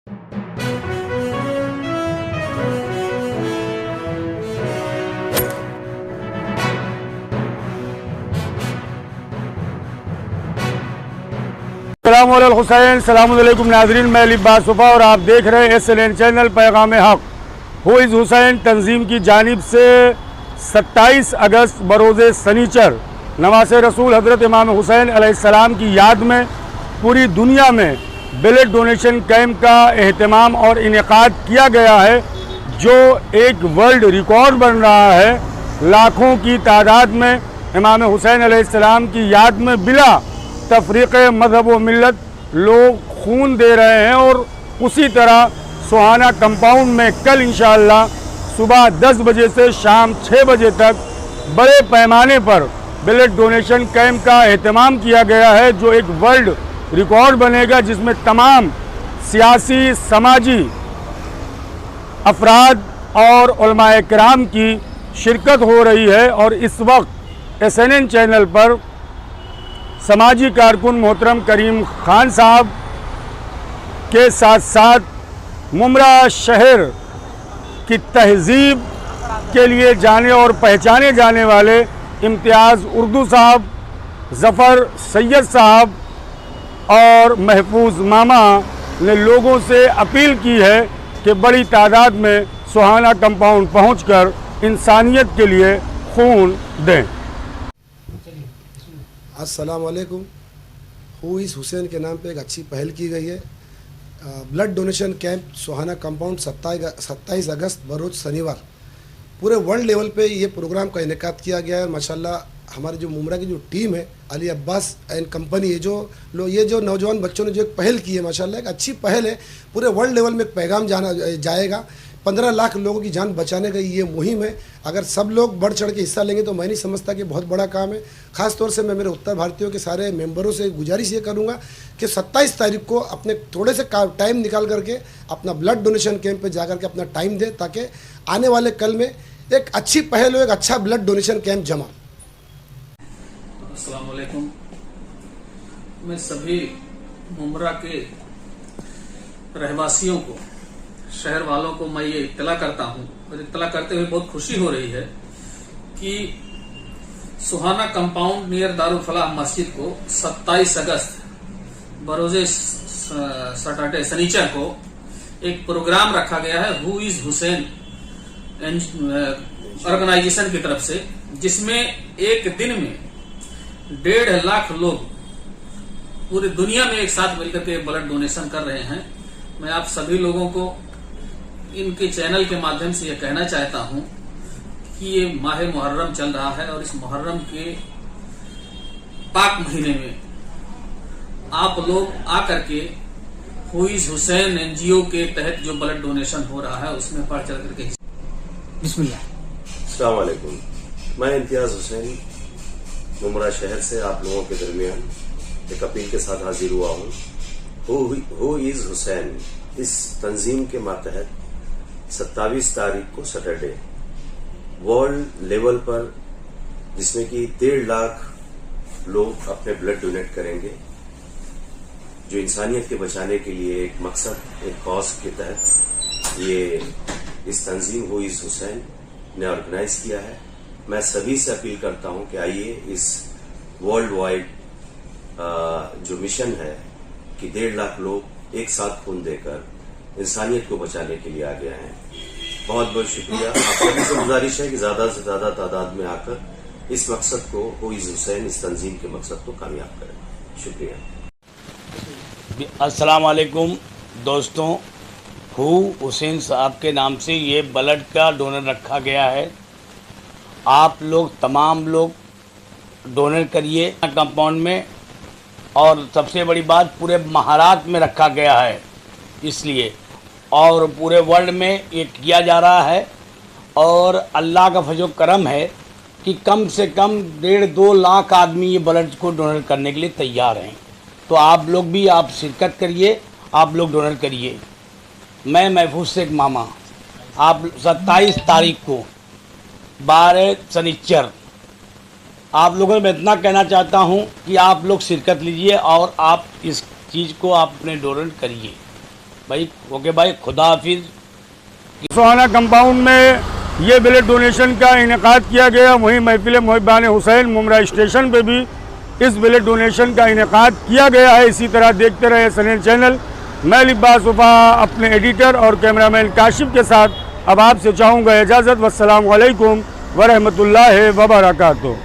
हुसैन सलामुअलैकुम नाजरीन, मैं अली बासुफा और आप देख रहे हैं SLN चैनल पैगाम हक। हु इज़ हुसैन तंजीम की जानिब से 27 अगस्त बरोज़ सनीचर नवास रसूल हज़रत इमाम हुसैन अलैहिस्सलाम की याद में पूरी दुनिया में ब्लड डोनेशन कैंप का एहतमाम और इनेकाद किया गया है, जो एक वर्ल्ड रिकॉर्ड बन रहा है। लाखों की तादाद में इमाम हुसैन अलैहिस्सलाम की याद में बिला तफरीक़ मज़हब व मिल्लत लोग खून दे रहे हैं। और उसी तरह सुहाना कंपाउंड में कल इंशाअल्लाह सुबह 10 बजे से शाम 6 बजे तक बड़े पैमाने पर ब्लड डोनेशन कैंप का एहतमाम किया गया है, जो एक वर्ल्ड रिकॉर्ड बनेगा, जिसमें तमाम सियासी समाजी अफराद और उलमाए किराम की शिरकत हो रही है। और इस वक्त SNN चैनल पर समाजी कारकुन मोहतरम करीम खान साहब के साथ साथ मुमरा शहर की तहजीब के लिए जाने और पहचाने जाने वाले इम्तियाज़ उर्दू साहब, ज़फ़र सैयद साहब और महफूज मामा ने लोगों से अपील की है कि बड़ी तादाद में सुहाना कंपाउंड पहुंचकर इंसानियत के लिए खून दें। अस्सलाम वालेकुम। हु इज़ हुसैन के नाम पे एक अच्छी पहल की गई है। ब्लड डोनेशन कैंप सुहाना कंपाउंड 27 अगस्त बरोज़ शनिवार पूरे वर्ल्ड लेवल पे ये प्रोग्राम का इनेकाद किया गया है। माशाल्लाह हमारी जो मुमरा की जो टीम है, अली अब्बास एंड कंपनी, ये जो नौजवान बच्चों ने जो एक पहल की है, माशाल्लाह एक अच्छी पहल है। पूरे वर्ल्ड लेवल में एक पैगाम जाएगा। 15 लाख लोगों की जान बचाने का ये मुहिम है। अगर सब लोग बढ़ चढ़ के हिस्सा लेंगे तो मैं नहीं समझता कि बहुत बड़ा काम है। ख़ास तौर से मैं मेरे उत्तर भारतीयों के सारे मेंबरों से गुजारिश ये करूँगा कि 27 तारीख को अपने थोड़े से टाइम निकाल करके अपना ब्लड डोनेशन कैंप पे जा करके अपना टाइम दें, ताकि आने वाले कल में एक अच्छी पहल हो, एक अच्छा ब्लड डोनेशन कैंप जमा। अस्सलाम वालेकुम। मैं सभी मुमरा के रहवासियों को, शहर वालों को मैं ये इत्तला करता हूँ, और इत्तला करते हुए बहुत खुशी हो रही है कि सुहाना कंपाउंड नियर दारुल फलाह मस्जिद को 27 अगस्त बरोज़े सैटरडे सनीचर को एक प्रोग्राम रखा गया है हु इज़ हुसैन ऑर्गेनाइजेशन की तरफ से, जिसमें एक दिन में 1.5 लाख लोग पूरी दुनिया में एक साथ मिलकर के ब्लड डोनेशन कर रहे हैं। मैं आप सभी लोगों को इनके चैनल के माध्यम से ये कहना चाहता हूं कि ये माह मुहर्रम चल रहा है, और इस मुहर्रम के पाक महीने में आप लोग आकर के हु इज़ हुसैन NGO के तहत जो ब्लड डोनेशन हो रहा है उसमें बढ़ चढ़ करके बिस्मिल्लाह। अस्सलाम वालेकुम। मैं इम्तियाज़ हुसैन मुमरा शहर से आप लोगों के दरमियान एक अपील के साथ हाजिर हुआ हूँ। हु इज़ हुसैन इस तंजीम के मातहत 27 तारीख को सैटरडे वर्ल्ड लेवल पर, जिसमें कि 1.5 लाख लोग अपने ब्लड डोनेट करेंगे, जो इंसानियत के बचाने के लिए एक मकसद, एक कॉज के तहत ये इस तंजीम हु इज़ हुसैन ने ऑर्गेनाइज किया है। मैं सभी से अपील करता हूं कि आइए इस वर्ल्ड वाइड जो मिशन है कि 1.5 लाख लोग एक साथ खून देकर इंसानियत को बचाने के लिए आ गए हैं। बहुत बहुत शुक्रिया। आप सभी से गुजारिश है कि ज्यादा से ज्यादा तादाद में आकर इस मकसद को, हु इज़ हुसैन, इस तंजीम के मकसद को कामयाब करें। शुक्रिया। अस्सलाम वालेकुम दोस्तों, हु हुसैन साहब के नाम से ये ब्लड का डोनर रखा गया है। आप लोग तमाम लोग डोनेट करिए कंपाउंड में, और सबसे बड़ी बात पूरे महाराष्ट्र में रखा गया है इसलिए, और पूरे वर्ल्ड में ये किया जा रहा है। और अल्लाह का फजल करम है कि कम से कम 1.5-2 लाख आदमी ये ब्लड को डोनेट करने के लिए तैयार हैं। तो आप लोग भी आप शिरकत करिए, आप लोग डोनेट करिए। मैं महफूज शेख मामा, आप 27 तारीख को 12 शनिचर आप लोगों में इतना कहना चाहता हूं कि आप लोग शिरकत लीजिए और आप इस चीज़ को आप अपने डोनेट करिए। भाई ओके भाई, खुदा हाफिज। सोहाना कंपाउंड में ये ब्लड डोनेशन का इनेकाद किया गया। वहीं महफिल मुहिब्बान हुसैन मुमरा स्टेशन पे भी इस ब्लड डोनेशन का इनेकाद किया गया है। इसी तरह देखते रहे SNN चैनल। मैं लिब्बास वफा अपने एडिटर और कैमरामैन काशिफ के साथ अब आपसे चाहूँगा इजाज़त। वस्सलामु अलैकुम वरहमतुल्लाहि वबरकातुहू।